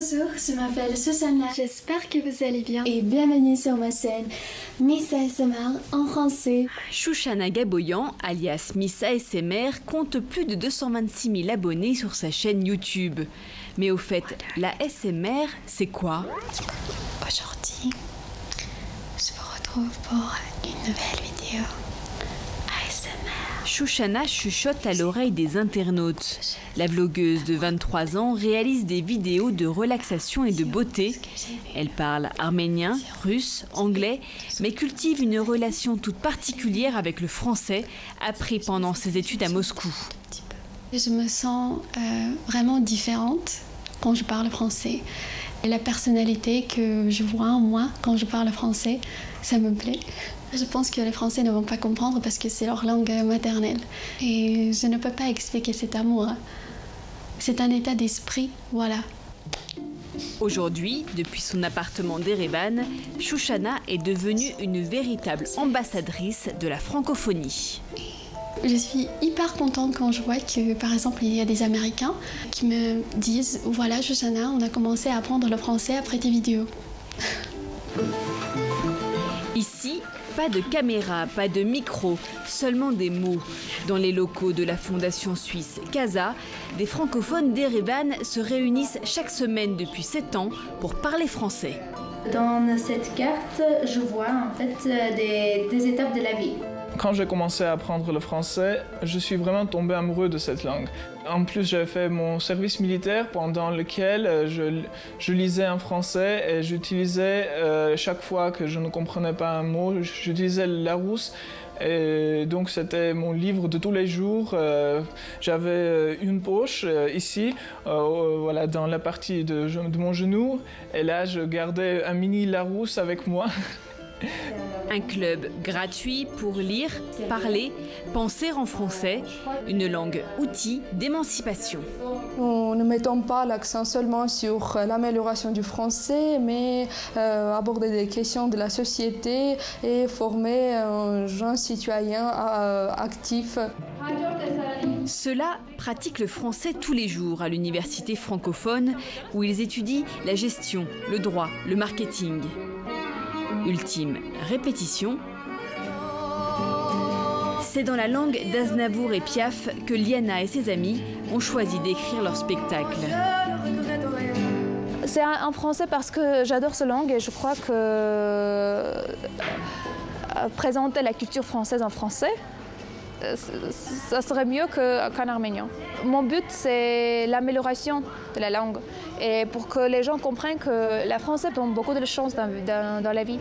Bonjour, je m'appelle Shoshana. J'espère que vous allez bien. Et bienvenue sur ma chaîne Miss ASMR en français. Shoshana Gaboyan, alias Miss ASMR, compte plus de 226 000 abonnés sur sa chaîne YouTube. Mais au fait, la ASMR, c'est quoi? Aujourd'hui, je vous retrouve pour une nouvelle vidéo ASMR. Shoshana chuchote à l'oreille des internautes. La vlogueuse de 23 ans réalise des vidéos de relaxation et de beauté. Elle parle arménien, russe, anglais, mais cultive une relation toute particulière avec le français, appris pendant ses études à Moscou. Je me sens vraiment différente quand je parle français. Et la personnalité que je vois en moi quand je parle français, ça me plaît. Je pense que les Français ne vont pas comprendre parce que c'est leur langue maternelle. Et je ne peux pas expliquer cet amour. C'est un état d'esprit, voilà. Aujourd'hui, depuis son appartement d'Erevan, Shoshana est devenue une véritable ambassadrice de la francophonie. Je suis hyper contente quand je vois que, par exemple, il y a des Américains qui me disent « Voilà, Shoshana, on a commencé à apprendre le français après tes vidéos. » Ici, pas de caméra, pas de micro, seulement des mots. Dans les locaux de la fondation suisse CASA, des francophones d'Erevan se réunissent chaque semaine depuis 7 ans pour parler français. Dans cette carte, je vois en fait des étapes de la vie. Quand j'ai commencé à apprendre le français, je suis vraiment tombé amoureux de cette langue. En plus, j'ai fait mon service militaire pendant lequel je lisais en français et j'utilisais, chaque fois que je ne comprenais pas un mot, j'utilisais le Larousse. Et donc c'était mon livre de tous les jours. J'avais une poche ici, voilà, dans la partie de mon genou. Et là, je gardais un mini Larousse avec moi. Un club gratuit pour lire, parler, penser en français, une langue outil d'émancipation. Nous ne mettons pas l'accent seulement sur l'amélioration du français, mais aborder des questions de la société et former un jeune citoyen actif. Ceux-là pratiquent le français tous les jours à l'université francophone où ils étudient la gestion, le droit, le marketing. Ultime répétition, c'est dans la langue d'Aznavour et Piaf que Liana et ses amis ont choisi d'écrire leur spectacle. C'est en français parce que j'adore cette langue et je crois que présenter la culture française en français, ça serait mieux qu'en arménien. Mon but, c'est l'amélioration de la langue et pour que les gens comprennent que le français donne beaucoup de chance dans la vie.